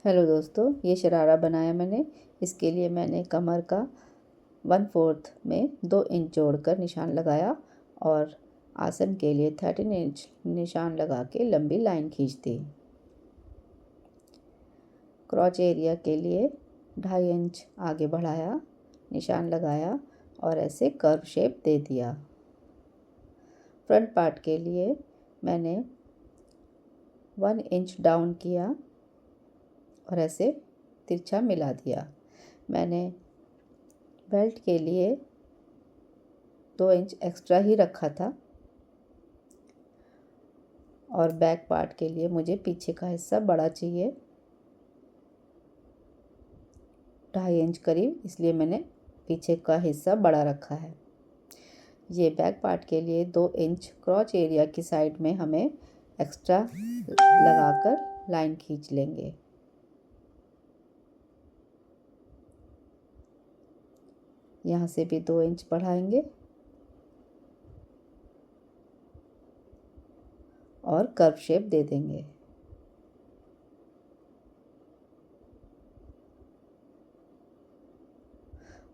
Hello दोस्तों, ये शरारा बनाया मैंने। इसके लिए मैंने कमर का 1/4 में 2 इंच जोड़कर निशान लगाया और आसन के लिए 13 इंच निशान लगा के लंबी लाइन खींच दी। क्रॉच एरिया के लिए 2.5 इंच आगे बढ़ाया, निशान लगाया और ऐसे कर्व शेप दे दिया। फ्रंट पार्ट के लिए मैंने 1 इंच डाउन किया और ऐसे तिरछा मिला दिया। मैंने बेल्ट के लिए 2 इंच एक्स्ट्रा ही रखा था और बैक पार्ट के लिए मुझे पीछे का हिस्सा बड़ा चाहिए, 2.5 इंच करीब, इसलिए मैंने पीछे का हिस्सा बड़ा रखा है। ये बैक पार्ट के लिए 2 इंच क्रॉच एरिया की साइड में हमें एक्स्ट्रा लगाकर लाइन खींच लेंगे। यहाँ से भी 2 इंच बढ़ाएंगे और कर्व शेप दे देंगे।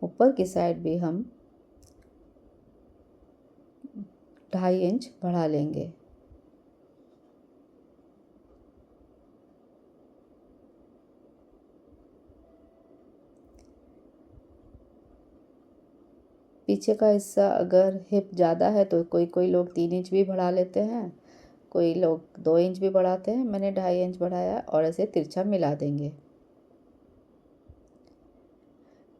ऊपर की साइड भी हम 2.5 इंच बढ़ा लेंगे। पीछे का हिस्सा अगर हिप ज़्यादा है तो कोई लोग 3 इंच भी बढ़ा लेते हैं, कोई लोग 2 इंच भी बढ़ाते हैं। मैंने 2.5 इंच बढ़ाया और ऐसे तिरछा मिला देंगे।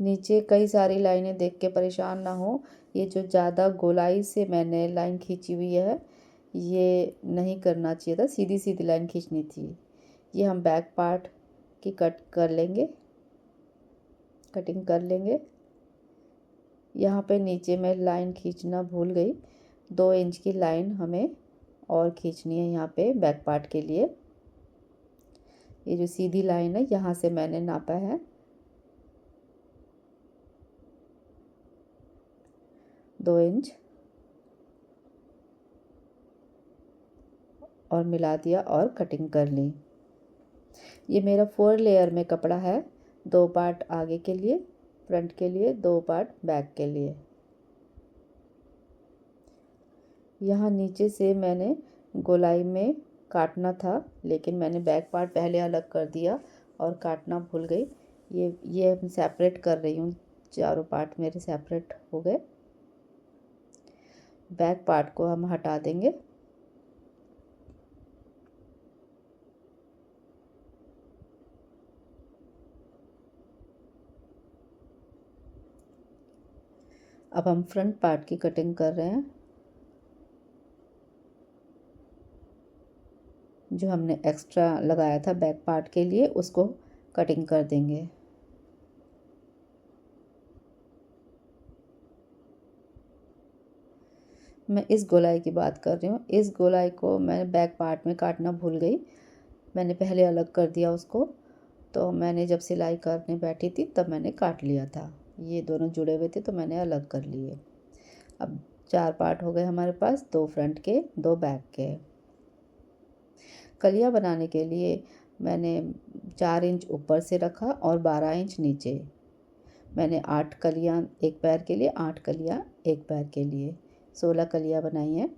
नीचे कई सारी लाइनें देख के परेशान ना हो। ये जो ज़्यादा गोलाई से मैंने लाइन खींची हुई है, ये नहीं करना चाहिए था, सीधी सीधी लाइन खींचनी थी। ये हम बैक पार्ट की कटिंग कर लेंगे। यहाँ पे नीचे मैं लाइन खींचना भूल गई, 2 इंच की लाइन हमें और खींचनी है यहाँ पे बैक पार्ट के लिए। ये जो सीधी लाइन है यहाँ से मैंने नापा है 2 इंच और मिला दिया और कटिंग कर ली। ये मेरा 4 लेयर में कपड़ा है, 2 पार्ट आगे के लिए, फ्रंट के लिए, 2 पार्ट बैक के लिए। यहाँ नीचे से मैंने गोलाई में काटना था, लेकिन मैंने बैक पार्ट पहले अलग कर दिया और काटना भूल गई। ये मैं सेपरेट कर रही हूँ, चारों पार्ट मेरे सेपरेट हो गए। बैक पार्ट को हम हटा देंगे। अब हम फ्रंट पार्ट की कटिंग कर रहे हैं। जो हमने एक्स्ट्रा लगाया था बैक पार्ट के लिए, उसको कटिंग कर देंगे। मैं इस गोलाई की बात कर रही हूँ। इस गोलाई को मैं बैक पार्ट में काटना भूल गई, मैंने पहले अलग कर दिया उसको। तो मैंने जब सिलाई करने बैठी थी तब मैंने काट लिया था। ये दोनों जुड़े हुए थे तो मैंने अलग कर लिए। अब 4 पार्ट हो गए हमारे पास, 2 फ्रंट के, 2 बैक के। कलिया बनाने के लिए मैंने 4 इंच ऊपर से रखा और 12 इंच नीचे। मैंने 8 कलियाँ एक पैर के लिए, 8 कलियाँ एक पैर के लिए, 16 कलियाँ बनाई हैं।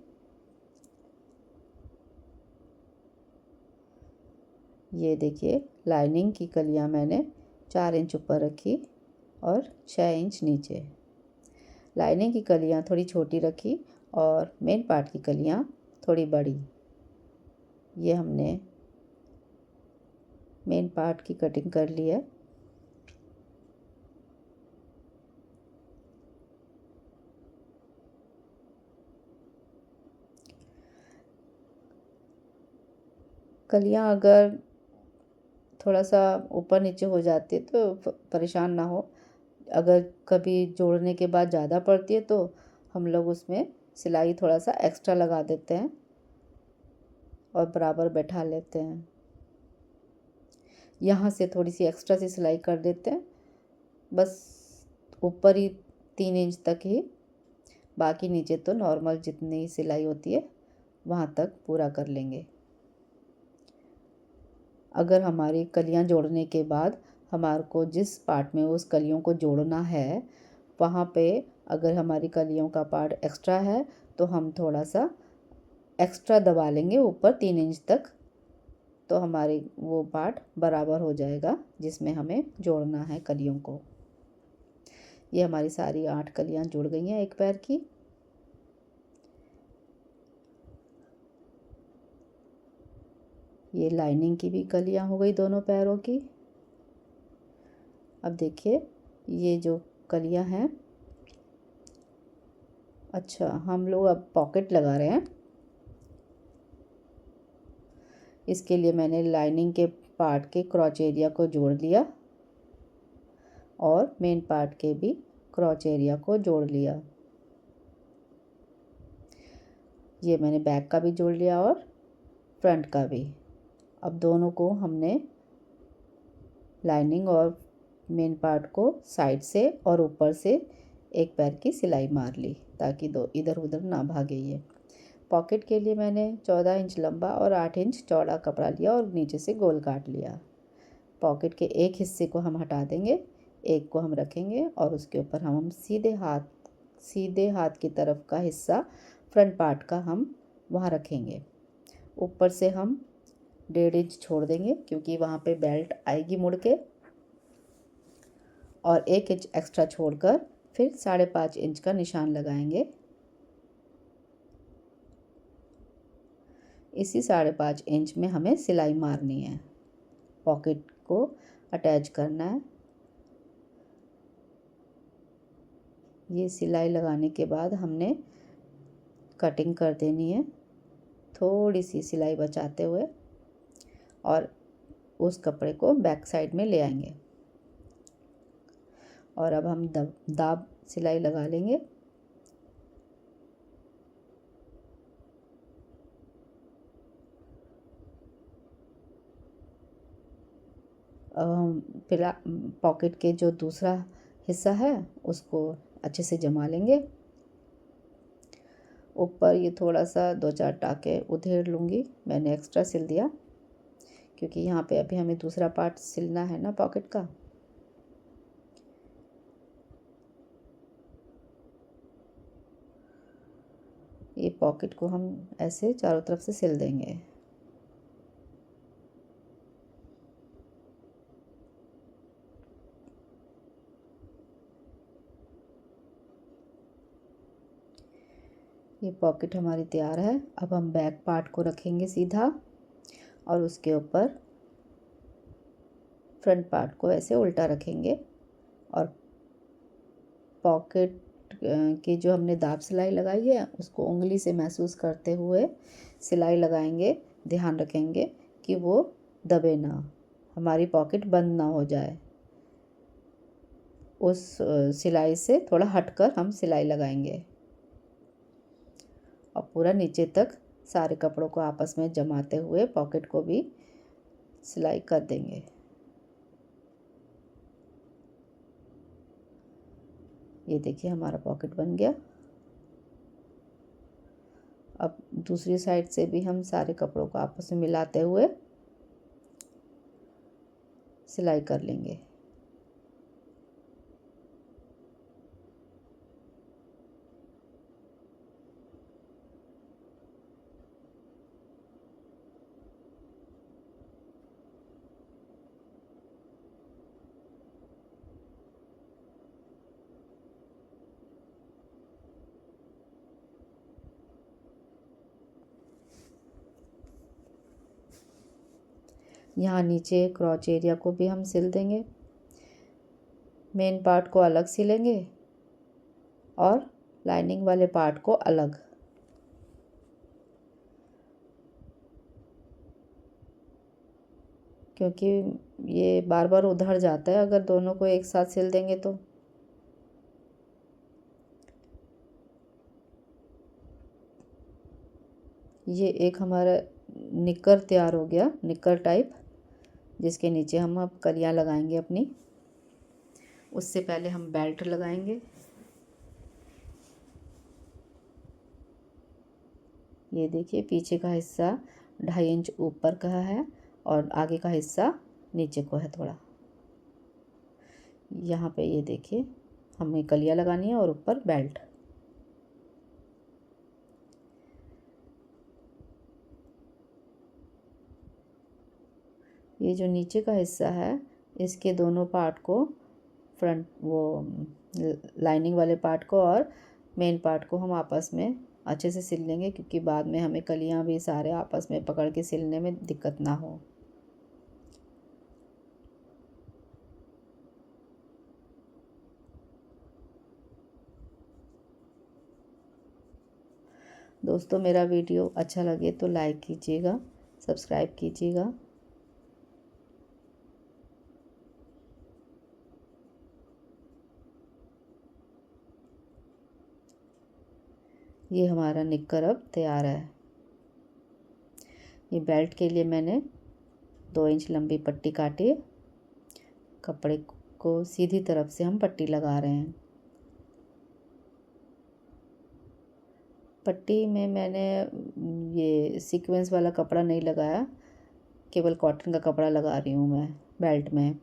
ये देखिए, लाइनिंग की कलियाँ मैंने 4 इंच ऊपर रखी और 6 इंच नीचे। लाइनिंग की कलियाँ थोड़ी छोटी रखी और मेन पार्ट की कलियाँ थोड़ी बड़ी। ये हमने मेन पार्ट की कटिंग कर ली है। कलियाँ अगर थोड़ा सा ऊपर नीचे हो जाती है तो परेशान ना हो। अगर कभी जोड़ने के बाद ज़्यादा पड़ती है तो हम लोग उसमें सिलाई थोड़ा सा एक्स्ट्रा लगा देते हैं और बराबर बैठा लेते हैं। यहाँ से थोड़ी सी एक्स्ट्रा सी सिलाई कर देते हैं, बस ऊपर ही 3 इंच तक ही, बाकी नीचे तो नॉर्मल जितनी सिलाई होती है वहाँ तक पूरा कर लेंगे। अगर हमारी कलियां जोड़ने के बाद हमारे को जिस पार्ट में उस कलियों को जोड़ना है वहाँ पे अगर हमारी कलियों का पार्ट एक्स्ट्रा है तो हम थोड़ा सा एक्स्ट्रा दबा लेंगे ऊपर 3 इंच तक, तो हमारी वो पार्ट बराबर हो जाएगा जिसमें हमें जोड़ना है कलियों को। ये हमारी सारी 8 कलियां जुड़ गई हैं एक पैर की। ये लाइनिंग की भी कलियां हो गई दोनों पैरों की। अब देखिए ये जो कलियां हैं, अच्छा हम लोग अब पॉकेट लगा रहे हैं। इसके लिए मैंने लाइनिंग के पार्ट के क्रॉच एरिया को जोड़ लिया और मेन पार्ट के भी क्रॉच एरिया को जोड़ लिया। ये मैंने बैक का भी जोड़ लिया और फ्रंट का भी। अब दोनों को हमने लाइनिंग और मेन पार्ट को साइड से और ऊपर से एक पैर की सिलाई मार ली ताकि दो इधर उधर ना भागे। ये पॉकेट के लिए मैंने 14 इंच लंबा और 8 इंच चौड़ा कपड़ा लिया और नीचे से गोल काट लिया। पॉकेट के एक हिस्से को हम हटा देंगे, एक को हम रखेंगे और उसके ऊपर हम सीधे हाथ की तरफ का हिस्सा फ्रंट पार्ट का हम वहाँ रखेंगे। ऊपर से हम 1.5 इंच छोड़ देंगे क्योंकि वहाँ पे बेल्ट आएगी मुड़ के, और 1 इंच एक्स्ट्रा छोड़कर फिर 5.5 इंच का निशान लगाएंगे। इसी 5.5 इंच में हमें सिलाई मारनी है, पॉकेट को अटैच करना है। ये सिलाई लगाने के बाद हमने कटिंग कर देनी है थोड़ी सी सिलाई बचाते हुए, और उस कपड़े को बैक साइड में ले आएंगे और अब हम दाब सिलाई लगा लेंगे। अब हम पॉकेट के जो दूसरा हिस्सा है उसको अच्छे से जमा लेंगे। ऊपर ये थोड़ा सा 2-4 टाके उधेड़ लूँगी, मैंने एक्स्ट्रा सिल दिया क्योंकि यहाँ पे अभी हमें दूसरा पार्ट सिलना है ना पॉकेट का। ये पॉकेट को हम ऐसे चारों तरफ से सिल देंगे। ये पॉकेट हमारी तैयार है। अब हम बैक पार्ट को रखेंगे सीधा और उसके ऊपर फ्रंट पार्ट को ऐसे उल्टा रखेंगे और पॉकेट की जो हमने दाब सिलाई लगाई है उसको उंगली से महसूस करते हुए सिलाई लगाएंगे। ध्यान रखेंगे कि वो दबे ना, हमारी पॉकेट बंद ना हो जाए। उस सिलाई से थोड़ा हटकर हम सिलाई लगाएंगे और पूरा नीचे तक सारे कपड़ों को आपस में जमाते हुए पॉकेट को भी सिलाई कर देंगे। ये देखिए हमारा पॉकेट बन गया। अब दूसरी साइड से भी हम सारे कपड़ों को आपस में मिलाते हुए सिलाई कर लेंगे। यहाँ नीचे क्रॉच एरिया को भी हम सिल देंगे। मेन पार्ट को अलग सिलेंगे और लाइनिंग वाले पार्ट को अलग। क्योंकि ये बार बार उधड़ जाता है अगर दोनों को एक साथ सिल देंगे तो। ये एक हमारा निकर तैयार हो गया, निकर टाइप, जिसके नीचे हम अब कलियां लगाएंगे अपनी। उससे पहले हम बेल्ट लगाएंगे। ये देखिए पीछे का हिस्सा 2.5 इंच ऊपर का है और आगे का हिस्सा नीचे को है थोड़ा। यहाँ पे ये देखिए हमें कलियाँ लगानी है और ऊपर बेल्ट। ये जो नीचे का हिस्सा है इसके दोनों पार्ट को, फ्रंट वो लाइनिंग वाले पार्ट को और मेन पार्ट को हम आपस में अच्छे से सिल लेंगे, क्योंकि बाद में हमें कलियाँ भी सारे आपस में पकड़ के सिलने में दिक्कत ना हो। दोस्तों मेरा वीडियो अच्छा लगे तो लाइक कीजिएगा, सब्सक्राइब कीजिएगा। ये हमारा निक्कर अब तैयार है। ये बेल्ट के लिए मैंने 2 इंच लंबी पट्टी काटी है। कपड़े को सीधी तरफ से हम पट्टी लगा रहे हैं। पट्टी में मैंने ये सीक्वेंस वाला कपड़ा नहीं लगाया, केवल कॉटन का कपड़ा लगा रही हूँ मैं बेल्ट में।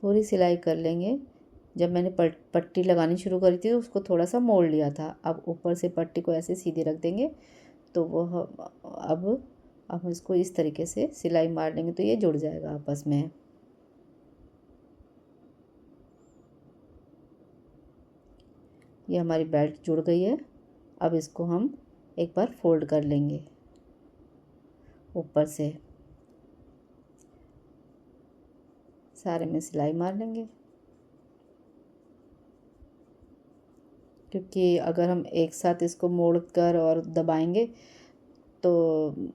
पूरी सिलाई कर लेंगे। जब मैंने पट्टी लगानी शुरू करी थी तो उसको थोड़ा सा मोड़ लिया था। अब ऊपर से पट्टी को ऐसे सीधी रख देंगे तो वह अब हम इसको इस तरीके से सिलाई मार लेंगे तो ये जुड़ जाएगा आपस में। ये हमारी बेल्ट जुड़ गई है। अब इसको हम एक बार फोल्ड कर लेंगे ऊपर से, सारे में सिलाई मार लेंगे। क्योंकि अगर हम एक साथ इसको मोड़ कर और दबाएंगे तो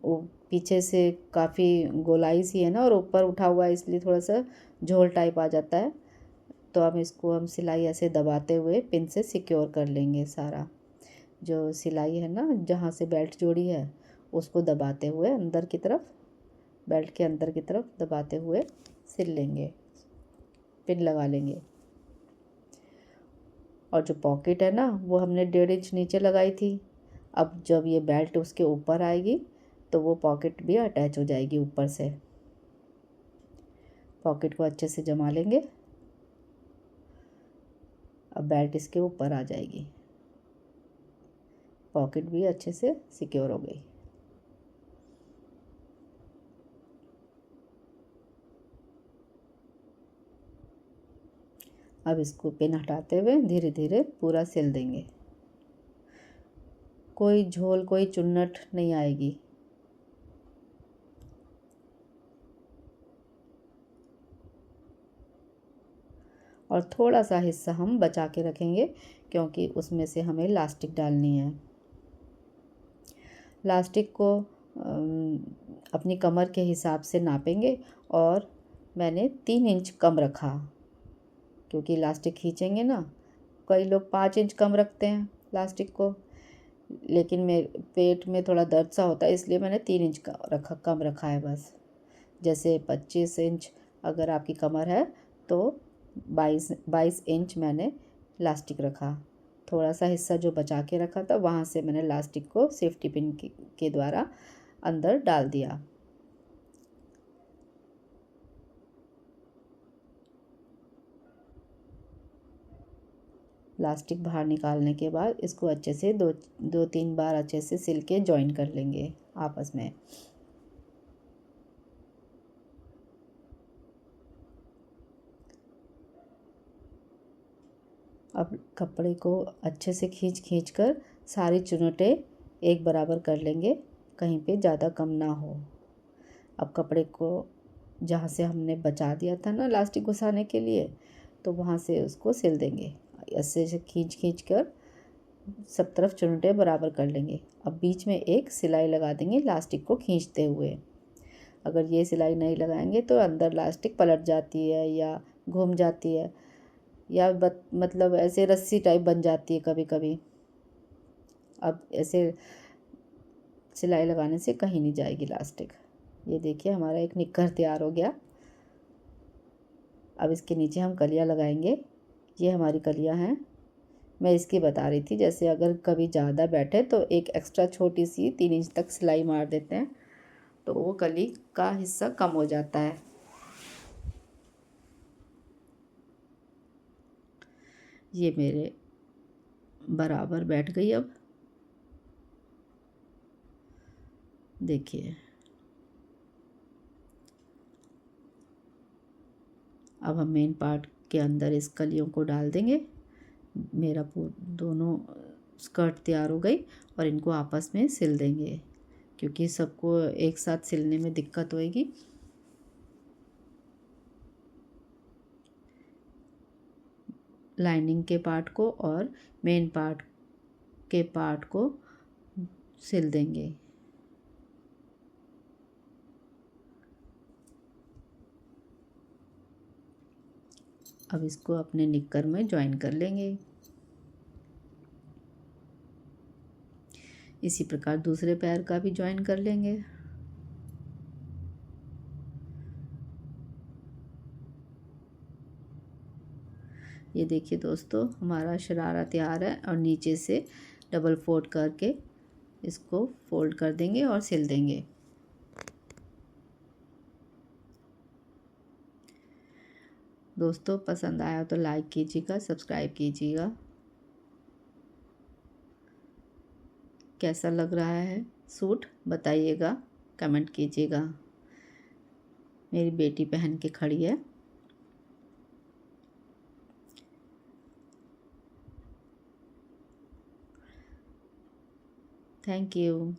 वो पीछे से काफ़ी गोलाई सी है ना, और ऊपर उठा हुआ है इसलिए थोड़ा सा झोल टाइप आ जाता है। तो अब इसको हम सिलाई ऐसे दबाते हुए पिन से सिक्योर कर लेंगे। सारा जो सिलाई है ना जहाँ से बेल्ट जोड़ी है उसको दबाते हुए अंदर की तरफ, बेल्ट के अंदर की तरफ दबाते हुए सिल लेंगे, पिन लगा लेंगे। और जो पॉकेट है ना वो हमने 1.5 इंच नीचे लगाई थी। अब जब ये बेल्ट उसके ऊपर आएगी तो वो पॉकेट भी अटैच हो जाएगी ऊपर से। पॉकेट को अच्छे से जमा लेंगे। अब बेल्ट इसके ऊपर आ जाएगी, पॉकेट भी अच्छे से सिक्योर हो गई। अब इसको पिन हटाते हुए धीरे धीरे पूरा सिल देंगे। कोई झोल कोई चुन्नट नहीं आएगी। और थोड़ा सा हिस्सा हम बचा के रखेंगे क्योंकि उसमें से हमें लास्टिक डालनी है। लास्टिक को अपनी कमर के हिसाब से नापेंगे और मैंने 3 इंच कम रखा, क्योंकि लास्टिक खींचेंगे ना। कई लोग 5 इंच कम रखते हैं लास्टिक को, लेकिन मेरे पेट में थोड़ा दर्द सा होता है इसलिए मैंने 3 इंच का कम रखा है बस। जैसे 25 इंच अगर आपकी कमर है तो 22 इंच मैंने लास्टिक रखा। थोड़ा सा हिस्सा जो बचा के रखा था वहाँ से मैंने लास्टिक को सेफ्टी पिन के द्वारा अंदर डाल दिया। लास्टिक बाहर निकालने के बाद इसको अच्छे से दो तीन बार अच्छे से सिल के जॉइन कर लेंगे आपस में। अब कपड़े को अच्छे से खींच कर सारी चुनटें एक बराबर कर लेंगे, कहीं पे ज़्यादा कम ना हो। अब कपड़े को जहाँ से हमने बचा दिया था ना लास्टिक घुसाने के लिए, तो वहाँ से उसको सिल देंगे। ऐसे से खींच कर सब तरफ चुनटें बराबर कर लेंगे। अब बीच में एक सिलाई लगा देंगे लास्टिक को खींचते हुए। अगर ये सिलाई नहीं लगाएंगे तो अंदर लास्टिक पलट जाती है या घूम जाती है, या मतलब ऐसे रस्सी टाइप बन जाती है कभी कभी। अब ऐसे सिलाई लगाने से कहीं नहीं जाएगी इलास्टिक। ये देखिए हमारा एक निक्कर तैयार हो गया। अब इसके नीचे हम कलियाँ लगाएंगे। ये हमारी कलियाँ हैं, मैं इसकी बता रही थी। जैसे अगर कभी ज़्यादा बैठे तो एक एक्स्ट्रा छोटी सी 3 इंच तक सिलाई मार देते हैं, तो वो कली का हिस्सा कम हो जाता है। ये मेरे बराबर बैठ गई। अब देखिए, अब हम मेन पार्ट के अंदर इस कलियों को डाल देंगे। मेरा दोनों स्कर्ट तैयार हो गई और इनको आपस में सिल देंगे, क्योंकि सबको एक साथ सिलने में दिक्कत होएगी। लाइनिंग के पार्ट को और मेन पार्ट के पार्ट को सिल देंगे। अब इसको अपने निक्कर में ज्वाइन कर लेंगे। इसी प्रकार दूसरे पैर का भी ज्वाइन कर लेंगे। ये देखिए दोस्तों, हमारा शरारा तैयार है और नीचे से डबल फोल्ड करके इसको फोल्ड कर देंगे और सिल देंगे। दोस्तों पसंद आया तो लाइक कीजिएगा, सब्सक्राइब कीजिएगा। कैसा लग रहा है सूट बताइएगा, कमेंट कीजिएगा। मेरी बेटी पहन के खड़ी है। Thank you.